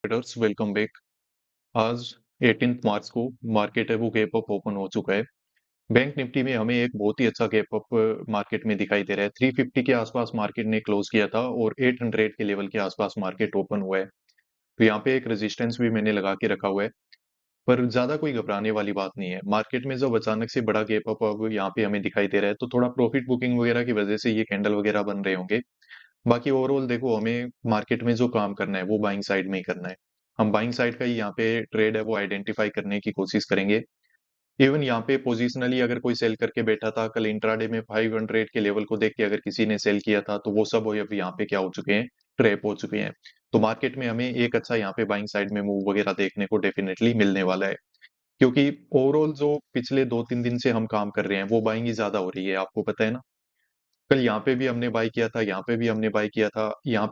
Traders welcome back. आज 18 मार्च को market है वो गैप अप ओपन हो चुका है। बैंक निफ्टी में हमें एक बहुत ही अच्छा गैप अप मार्केट में दिखाई दे रहा है। 350 के आसपास मार्केट ने क्लोज किया था और 800 के लेवल के आसपास मार्केट ओपन हुआ है। तो यहाँ पे एक रेजिस्टेंस भी मैंने लगा के रखा हुआ है, पर ज्यादा कोई घबराने वाली बात नहीं है। मार्केट में जब अचानक से बड़ा गैप अप अब यहाँ पे हमें दिखाई दे रहा है, तो थोड़ा प्रॉफिट बुकिंग वगैरह की वजह से ये कैंडल वगैरह बन रहे होंगे। बाकी ओवरऑल देखो, हमें मार्केट में जो काम करना है वो बाइंग साइड में ही करना है। हम बाइंग साइड का ही यहाँ पे ट्रेड है वो आइडेंटिफाई करने की कोशिश करेंगे। इवन यहाँ पे पोजिशनली अगर कोई सेल करके बैठा था कल इंट्राडे में 500 के लेवल को देख के अगर किसी ने सेल किया था, तो वो सब अब यहाँ पे क्या हो चुके हैं, ट्रैप हो चुके हैं। तो मार्केट में हमें एक अच्छा यहाँ पे बाइंग साइड में मूव वगैरह देखने को डेफिनेटली मिलने वाला है, क्योंकि ओवरऑल जो पिछले 2-3 दिन से हम काम कर रहे हैं वो बाइंग ही ज्यादा हो रही है, आपको पता है ना। कल यहाँ पे भी हमने बाय किया था, यहाँ पे भी हमने बाय किया था, यहाँ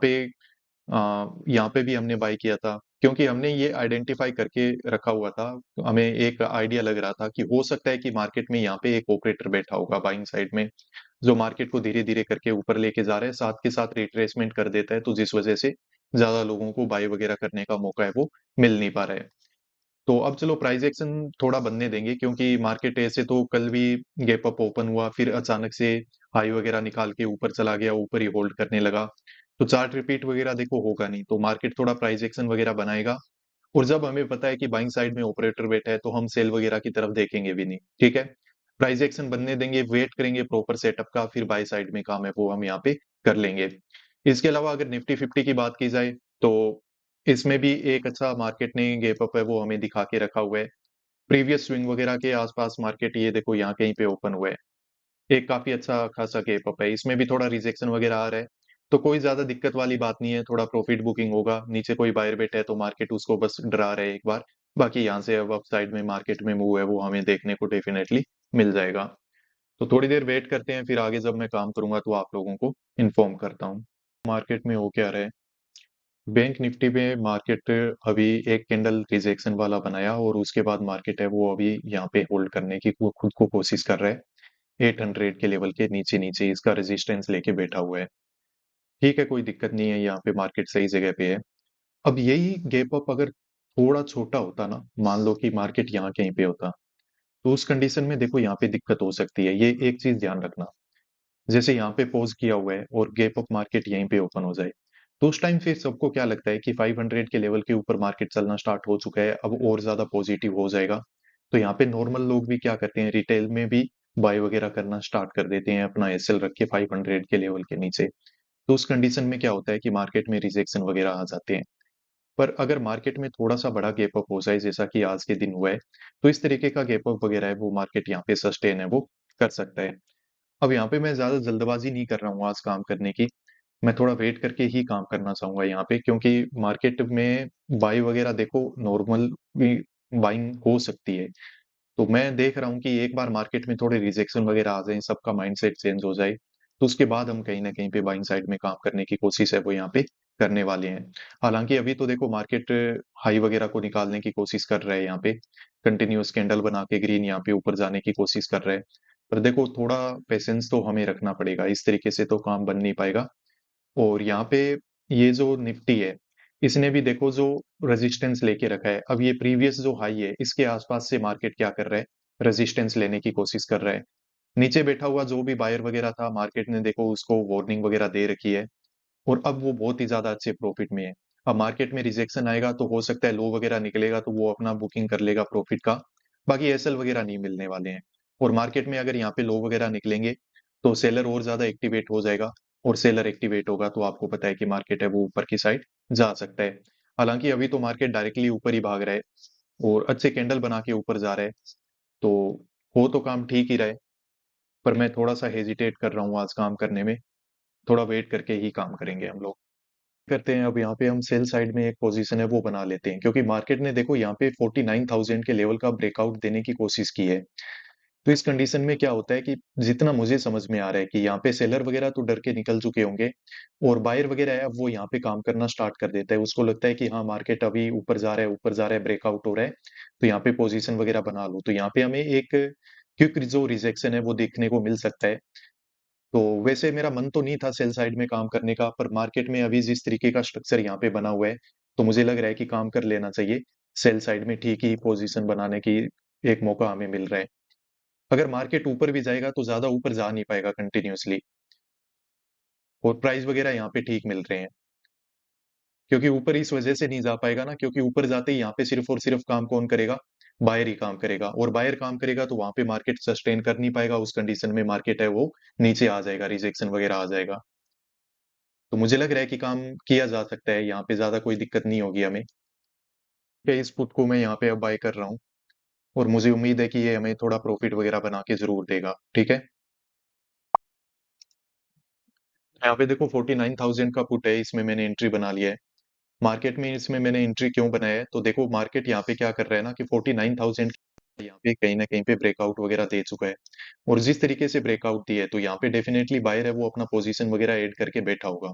पे भी हमने बाय किया था, क्योंकि हमने ये आइडेंटिफाई करके रखा हुआ था। हमें एक आइडिया लग रहा था कि हो सकता है कि मार्केट में यहाँ पे एक ऑपरेटर बैठा होगा बाइंग साइड में, जो मार्केट को धीरे धीरे करके ऊपर लेके जा रहा है, साथ के साथ रिट्रेसमेंट कर देता है, तो जिस वजह से ज्यादा लोगों को बाय वगैरह करने का मौका है वो मिल नहीं पा रहा है। तो अब चलो प्राइस एक्शन थोड़ा बनने देंगे, क्योंकि मार्केट ऐसे तो कल भी गैप अप ओपन हुआ, फिर अचानक से हाई वगैरह निकाल के ऊपर चला गया, ऊपर ही होल्ड करने लगा। तो चार्ट रिपीट वगैरह देखो होगा नहीं, तो मार्केट थोड़ा प्राइस एक्शन वगैरह बनाएगा। और जब हमें पता है कि बाइंग साइड में ऑपरेटर बैठा है, तो हम सेल वगैरह की तरफ देखेंगे भी नहीं, ठीक है। प्राइस एक्शन बनने देंगे, वेट करेंगे प्रॉपर सेटअप का, फिर बाय साइड में काम है वो हम यहाँ पे कर लेंगे। इसके अलावा अगर निफ्टी 50 की बात की जाए, तो इसमें भी एक अच्छा मार्केट ने गैप अप है वो हमें दिखा के रखा हुआ है। प्रीवियस स्विंग वगैरह के आसपास मार्केट ये देखो यहाँ कहीं पे ओपन हुआ है। एक काफी अच्छा खासा गैप अप है, इसमें भी थोड़ा रिजेक्शन वगैरह आ रहा है। तो कोई ज्यादा दिक्कत वाली बात नहीं है, थोड़ा प्रॉफिट बुकिंग होगा, नीचे कोई बायर बैठा है तो मार्केट उसको बस डरा रहा है एक बार। बाकी यहाँ से अब साइड में मार्केट में मूव है वो हमें देखने को डेफिनेटली मिल जाएगा। तो थोड़ी देर वेट करते हैं, फिर आगे जब मैं काम करूंगा तो आप लोगों को इन्फॉर्म करता हूँ मार्केट में हो क्या रहा है। बैंक निफ्टी में मार्केट अभी एक कैंडल रिजेक्शन वाला बनाया, और उसके बाद मार्केट है वो अभी यहाँ पे होल्ड करने की खुद को कोशिश कर रहा है। 800 के लेवल के नीचे नीचे इसका रेजिस्टेंस लेके बैठा हुआ है। ठीक है, कोई दिक्कत नहीं है, यहाँ पे मार्केट सही जगह पे है। अब यही गैप अप अगर थोड़ा छोटा होता ना, मान लो कि मार्केट यहाँ कहीं पे होता, तो उस कंडीशन में देखो यहाँ पे दिक्कत हो सकती है। ये एक चीज ध्यान रखना, जैसे यहाँ पे पॉज किया हुआ है और गैप अप मार्केट यहीं पे ओपन हो जाए, तो उस टाइम फिर सबको क्या लगता है कि 500 के लेवल के ऊपर मार्केट चलना स्टार्ट हो चुका है, अब और ज्यादा पॉजिटिव हो जाएगा। तो यहाँ पे नॉर्मल लोग भी क्या करते हैं, रिटेल में भी बाय वगैरह करना स्टार्ट कर देते हैं अपना एसएल रख के 500 के लेवल के नीचे। तो उस कंडीशन में क्या होता है कि मार्केट में रिजेक्शन वगैरह आ जाते हैं। पर अगर मार्केट में थोड़ा सा बड़ा गैप अप हो जाए, जैसा कि आज के दिन हुआ है, तो इस तरीके का गैप अप वगैरह है वो मार्केट यहाँ पे सस्टेन है वो कर सकता है। अब यहाँ पे मैं ज्यादा जल्दबाजी नहीं कर रहा हूँ आज काम करने की, मैं थोड़ा वेट करके ही काम करना चाहूंगा यहाँ पे, क्योंकि मार्केट में बाई वगैरह देखो नॉर्मल भी बाइंग हो सकती है। तो मैं देख रहा हूँ कि एक बार मार्केट में थोड़े रिजेक्शन वगैरह आ जाए, सबका माइंडसेट चेंज हो जाए, तो उसके बाद हम कहीं ना कहीं पे बाइंग साइड में काम करने की कोशिश है वो यहाँ पे करने वाले हैं। हालांकि अभी तो देखो मार्केट हाई वगैरह को निकालने की कोशिश कर रहा है, यहाँ पे कंटिन्यूअस कैंडल बना के ग्रीन यहाँ पे ऊपर जाने की कोशिश कर रहा है। पर देखो थोड़ा पेशेंस तो हमें रखना पड़ेगा, इस तरीके से तो काम बन नहीं पाएगा। और यहाँ पे ये जो निफ्टी है, इसने भी देखो जो रेजिस्टेंस लेके रखा है, अब ये प्रीवियस जो हाई है इसके आसपास से मार्केट क्या कर रहा है, रेजिस्टेंस लेने की कोशिश कर रहा है। नीचे बैठा हुआ जो भी बायर वगैरह था, मार्केट ने देखो उसको वार्निंग वगैरह दे रखी है, और अब वो बहुत ही ज्यादा अच्छे प्रॉफिट में है। अब मार्केट में रिजेक्शन आएगा तो हो सकता है लो वगैरह निकलेगा, तो वो अपना बुकिंग कर लेगा प्रॉफिट का। बाकी एसएल वगैरह नहीं मिलने वाले हैं। और मार्केट में अगर यहाँ पे लो वगैरह निकलेंगे, तो सेलर और ज्यादा एक्टिवेट हो जाएगा, और सेलर एक्टिवेट होगा तो आपको पता है कि मार्केट है वो ऊपर की साइड जा सकता है। हालांकि अभी तो मार्केट डायरेक्टली ऊपर ही भाग रहा है और अच्छे कैंडल बना के ऊपर जा रहा है, तो हो तो काम ठीक ही रहा है। पर मैं थोड़ा सा हेजिटेट कर रहा हूँ आज काम करने में, थोड़ा वेट करके ही काम करेंगे हम लोग। करते हैं अब यहाँ पे हम सेल साइड में एक पोजीशन है वो बना लेते हैं, क्योंकि मार्केट ने देखो यहाँ पे 49,000 के लेवल का ब्रेकआउट देने की कोशिश की है। तो इस कंडीशन में क्या होता है कि जितना मुझे समझ में आ रहा है कि यहाँ पे सेलर वगैरह तो डर के निकल चुके होंगे, और बायर वगैरह है अब वो यहाँ पे काम करना स्टार्ट कर देता है। उसको लगता है कि हाँ मार्केट अभी ऊपर जा रहा है, ऊपर जा रहा है, ब्रेकआउट हो रहा है, तो यहाँ पे पोजीशन वगैरह बना लो। तो यहाँ पे हमें एक क्विक जो रिजेक्शन है वो देखने को मिल सकता है। तो वैसे मेरा मन तो नहीं था सेल साइड में काम करने का, पर मार्केट में अभी जिस तरीके का स्ट्रक्चर यहाँ पे बना हुआ है, तो मुझे लग रहा है कि काम कर लेना चाहिए। सेल साइड में ठीक ही पोजीशन बनाने की एक मौका हमें मिल रहा है। अगर मार्केट ऊपर भी जाएगा तो ज्यादा ऊपर जा नहीं पाएगा कंटिन्यूअसली, और प्राइस वगैरह यहाँ पे ठीक मिल रहे हैं। क्योंकि ऊपर इस वजह से नहीं जा पाएगा ना, क्योंकि ऊपर जाते ही यहाँ पे सिर्फ और सिर्फ काम कौन करेगा? बायर ही काम करेगा, और बायर काम करेगा तो वहां पे मार्केट सस्टेन कर नहीं पाएगा। उस कंडीशन में मार्केट है वो नीचे आ जाएगा, रिजेक्शन वगैरह आ जाएगा। तो मुझे लग रहा है कि काम किया जा सकता है, यहाँ पे ज्यादा कोई दिक्कत नहीं होगी हमें। इस पुट को मैं यहाँ पे अब बाय कर रहा हूँ, और मुझे उम्मीद है कि ये हमें थोड़ा प्रॉफिट वगैरह बना के जरूर देगा। ठीक है, यहाँ पे देखो 49,000 का पुट है, इसमें मैंने एंट्री बना लिया है। मार्केट में इसमें मैंने एंट्री क्यों बनाया है, तो देखो मार्केट यहाँ पे क्या कर रहा है ना कि 49,000 यहाँ पे कहीं ना कहीं पे ब्रेकआउट वगैरह दे चुका है। और जिस तरीके से ब्रेकआउट दिया है तो यहाँ पे डेफिनेटली बायर है वो अपना पोजीशन वगैरह ऐड करके बैठा होगा,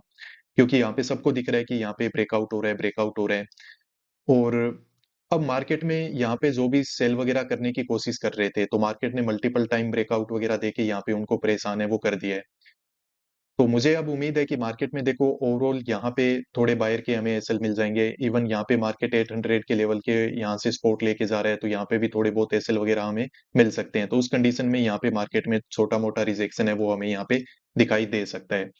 क्योंकि यहाँ पे सबको दिख रहा है कि यहाँ पे ब्रेकआउट हो रहा है, ब्रेकआउट हो रहा है। और अब मार्केट में यहाँ पे जो भी सेल वगैरह करने की कोशिश कर रहे थे, तो मार्केट ने मल्टीपल टाइम ब्रेकआउट वगैरह देके यहाँ पे उनको परेशान है वो कर दिया है। तो मुझे अब उम्मीद है कि मार्केट में देखो ओवरऑल यहाँ पे थोड़े बायर के हमें एसएल मिल जाएंगे। इवन यहाँ पे मार्केट 800 के लेवल के यहाँ से सपोर्ट लेके जा रहा है, तो यहाँ पे भी थोड़े बहुत एसएल वगैरह हमें मिल सकते हैं। तो उस कंडीशन में यहाँ पे मार्केट में छोटा मोटा रिजेक्शन है वो हमें यहाँ पे दिखाई दे सकता है।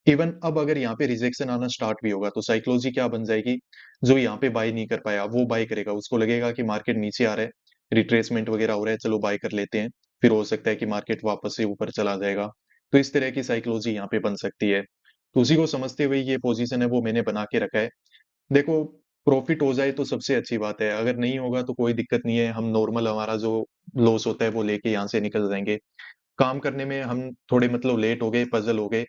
इवन अब अगर यहाँ पे रिजेक्शन आना स्टार्ट भी होगा तो साइकोलॉजी क्या बन जाएगी? जो यहाँ पे बाय नहीं कर पाया वो बाय करेगा, उसको लगेगा कि मार्केट नीचे आ रहा है, रिट्रेसमेंट वगैरह हो रहा है, चलो बाय कर लेते हैं। फिर हो सकता है कि मार्केट वापस से ऊपर चला जाएगा। तो इस तरह की साइकोलॉजी यहाँ पे बन सकती है। तो उसी को समझते हुए ये पोजीशन है वो मैंने बना के रखा है। देखो, प्रॉफिट हो जाए तो सबसे अच्छी बात है, अगर नहीं होगा तो कोई दिक्कत नहीं है, हम नॉर्मल हमारा जो लॉस होता है वो लेके यहाँ से निकल जाएंगे। काम करने में हम थोड़े मतलब लेट हो गए, पजल हो गए,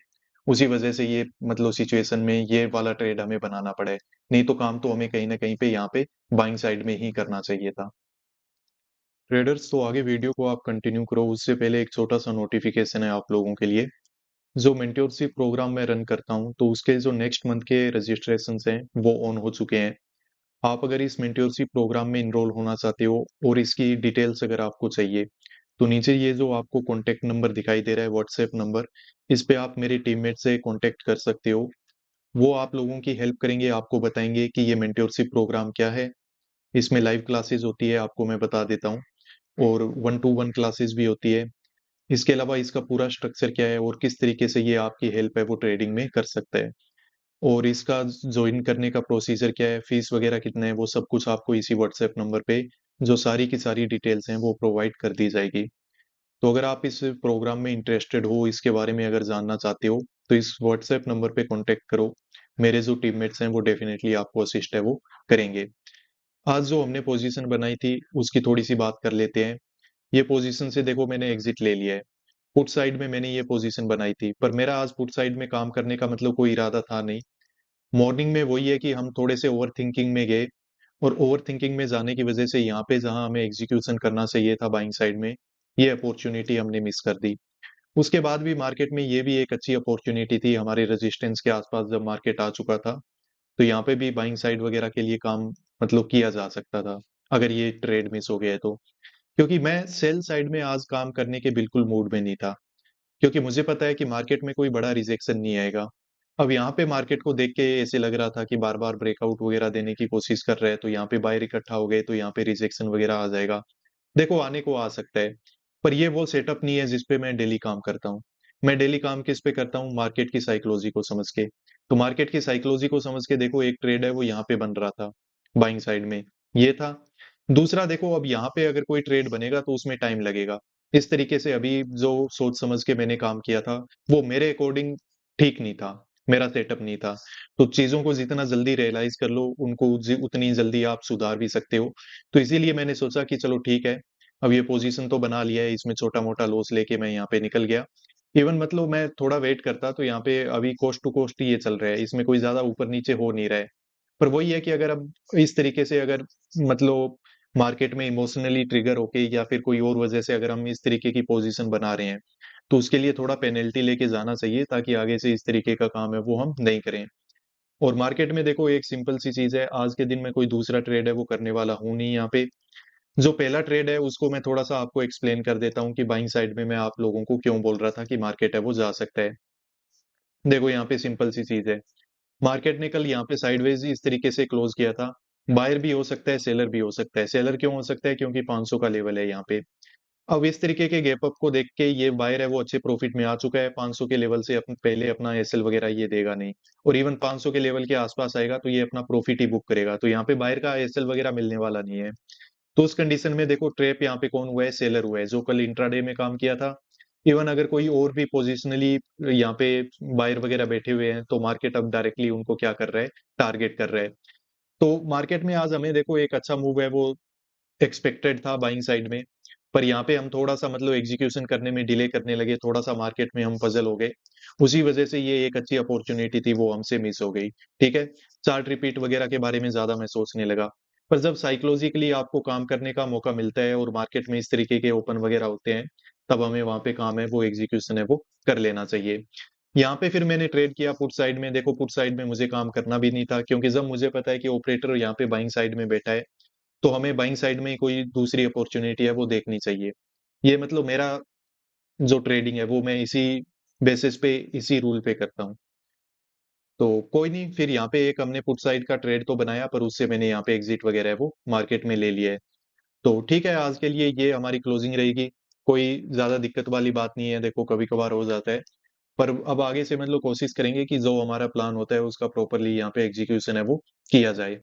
उसी वजह से ये मतलब सिचुएशन में ये वाला ट्रेड हमें बनाना पड़े। नहीं तो काम तो हमें कहीं ना कहीं पे यहाँ पे बाइंग साइड में ही करना चाहिए था। ट्रेडर्स, तो आगे वीडियो को आप कंटिन्यू करो उससे पहले एक छोटा सा नोटिफिकेशन है आप लोगों के लिए। जो मेंटोरशिप प्रोग्राम मैं रन करता हूँ तो उसके जो नेक्स्ट मंथ के रजिस्ट्रेशन हैं वो ऑन हो चुके हैं। आप अगर इस मेंटोरशिप प्रोग्राम में इनरोल होना चाहते हो और इसकी डिटेल्स अगर आपको चाहिए, तो नीचे ये जो आपको कॉन्टेक्ट नंबर दिखाई दे रहा है, व्हाट्सएप नंबर, इस पे आप मेरे टीममेट से कॉन्टेक्ट कर सकते हो। वो आप लोगों की हेल्प करेंगे, आपको बताएंगे कि ये मेंटोरशिप प्रोग्राम क्या है। इसमें लाइव क्लासेस होती है, आपको मैं बता देता हूँ, और 1-to-1 क्लासेस भी होती है। इसके अलावा इसका पूरा स्ट्रक्चर क्या है और किस तरीके से ये आपकी हेल्प है वो ट्रेडिंग में कर सकता है, और इसका ज्वाइन करने का प्रोसीजर क्या है, फीस वगैरह कितना है, वो सब कुछ आपको इसी व्हाट्सएप नंबर पे जो सारी की सारी डिटेल्स हैं वो प्रोवाइड कर दी जाएगी। तो अगर आप इस प्रोग्राम में इंटरेस्टेड हो, इसके बारे में अगर जानना चाहते हो, तो इस व्हाट्सएप नंबर पे कांटेक्ट करो। मेरे जो टीममेट्स हैं वो डेफिनेटली आपको असिस्ट है वो करेंगे। आज जो हमने पोजीशन बनाई थी उसकी थोड़ी सी बात कर लेते हैं। ये पोजीशन से देखो मैंने एग्जिट ले लिया है। पुट साइड में मैंने ये पोजीशन बनाई थी, पर मेरा आज पुट साइड में काम करने का मतलब कोई इरादा था नहीं। मॉर्निंग में वही है कि हम थोड़े से ओवर थिंकिंग में गए, और ओवर थिंकिंग में जाने की वजह से यहाँ पे जहां हमें एग्जीक्यूशन करना चाहिए था बाइंग साइड में, ये अपॉर्चुनिटी हमने मिस कर दी। उसके बाद भी मार्केट में ये भी एक अच्छी अपॉर्चुनिटी थी, हमारे रेजिस्टेंस के आसपास जब मार्केट आ चुका था, तो यहाँ पे भी बाइंग साइड वगैरह के लिए काम मतलब किया जा सकता था, अगर ये ट्रेड मिस हो गया है तो। क्योंकि मैं सेल साइड में आज काम करने के बिल्कुल मूड में नहीं था, क्योंकि मुझे पता है कि मार्केट में कोई बड़ा रिजेक्शन नहीं आएगा। अब यहाँ पे मार्केट को देख के ऐसे लग रहा था कि बार बार ब्रेकआउट वगैरह देने की कोशिश कर रहे हैं, तो यहाँ पे बायर इकट्ठा हो गए तो यहाँ पे रिजेक्शन वगैरह आ जाएगा। देखो, आने को आ सकता है, पर ये वो सेटअप नहीं है जिसपे मैं डेली काम करता हूँ। मैं डेली काम किस पे करता हूँ? मार्केट की साइकोलॉजी को समझ के। तो मार्केट की साइकोलॉजी को समझ के देखो, एक ट्रेड है वो यहाँ पे बन रहा था बाइंग साइड में, ये था। दूसरा देखो, अब यहाँ पे अगर कोई ट्रेड बनेगा तो उसमें टाइम लगेगा। इस तरीके से अभी जो सोच समझ के मैंने काम किया था वो मेरे अकॉर्डिंग ठीक नहीं था, मेरा सेटअप नहीं था। तो चीजों को जितना जल्दी रियलाइज कर लो उनको उतनी जल्दी आप सुधार भी सकते हो। तो इसीलिए मैंने सोचा कि चलो ठीक है, अब ये पोजीशन तो बना लिया है, इसमें छोटा मोटा लॉस लेके मैं यहाँ पे निकल गया। इवन मतलब मैं थोड़ा वेट करता तो यहाँ पे अभी कोस्ट टू कोस्ट ही ये चल रहा है, इसमें कोई ज्यादा ऊपर नीचे हो नहीं रहा है। पर वही है कि अगर अब इस तरीके से अगर मतलब मार्केट में इमोशनली ट्रिगर होके या फिर कोई और वजह से अगर हम इस तरीके की पोजीशन बना रहे हैं, तो उसके लिए थोड़ा पेनल्टी लेके जाना चाहिए, ताकि आगे से इस तरीके का काम है वो हम नहीं करें। और मार्केट में देखो एक सिंपल सी चीज है, आज के दिन में कोई दूसरा ट्रेड है वो करने वाला हूं नहीं यहाँ पे। जो पहला ट्रेड है उसको मैं थोड़ा सा आपको एक्सप्लेन कर देता हूँ कि बाइंग साइड में मैं आप लोगों को क्यों बोल रहा था कि मार्केट है वो जा सकता है। देखो यहाँ पे सिंपल सी चीज है, मार्केट ने कल यहाँ पे साइडवेज इस तरीके से क्लोज किया था। बायर भी हो सकता है, सेलर भी हो सकता है। सेलर क्यों हो सकता है? क्योंकि 500 का लेवल है यहाँ पे। अब इस तरीके के गैप अप को देख के ये बायर है वो अच्छे प्रॉफिट में आ चुका है। 500 के लेवल से पहले अपना एसएल वगैरह ये देगा नहीं, और इवन 500 के लेवल के आसपास आएगा तो ये अपना प्रॉफिट ही बुक करेगा। तो यहाँ पे बायर का एसएल वगैरह मिलने वाला नहीं है। तो उस कंडीशन में देखो ट्रैप यहाँ पे कौन हुआ है? सेलर हुआ है, जो कल इंट्राडे में काम किया था। इवन अगर कोई और भी पोजिशनली यहाँ पे बायर वगैरह बैठे हुए हैं तो मार्केट अब डायरेक्टली उनको क्या कर रहा है? टारगेट कर रहा है। तो मार्केट में आज हमें देखो एक अच्छा मूव है वो एक्सपेक्टेड था बाइंग साइड में, पर यहाँ पे हम थोड़ा-सा मतलब एग्जीक्यूशन करने में डिले करने लगे, थोड़ा-सा मार्केट में हम पज़ल हो गए। उसी वजह से ये एक अच्छी अपॉर्च्युनिटी थी वो हमसे मिस हो गई, ठीक है? चार्ट रिपीट वगैरह के बारे में ज़्यादा मैं सोचने लगा। पर जब साइकोलॉजिकली आपको काम करने का मौका मिलता है और मार्केट में इस तरीके के ओपन वगैरह होते हैं, तब हमें वहाँ पे काम है वो एग्जीक्यूशन है वो कर लेना चाहिए। यहाँ पे फिर मैंने ट्रेड किया पुट साइड में। देखो पुट साइड में मुझे काम करना भी नहीं था, क्योंकि जब मुझे पता है कि ऑपरेटर यहाँ पे बाइंग साइड में बैठा है, तो हमें बाइंग साइड में कोई दूसरी अपॉर्च्युनिटी है वो देखनी चाहिए। ये मतलब मेरा जो ट्रेडिंग है वो मैं इसी बेसिस पे, इसी रूल पे करता हूँ। तो कोई नहीं, फिर यहाँ पे एक हमने पुट साइड का ट्रेड तो बनाया, पर उससे मैंने यहाँ पे एग्जिट वगैरह है वो मार्केट में ले लिया है। तो ठीक है, आज के लिए ये हमारी क्लोजिंग रहेगी। कोई ज़्यादा दिक्कत वाली बात नहीं है, देखो कभी-कभार हो जाता है। पर अब आगे से मतलब कोशिश करेंगे कि जो हमारा प्लान होता है उसका प्रॉपर्ली यहाँ पे एग्जीक्यूशन है वो किया जाए।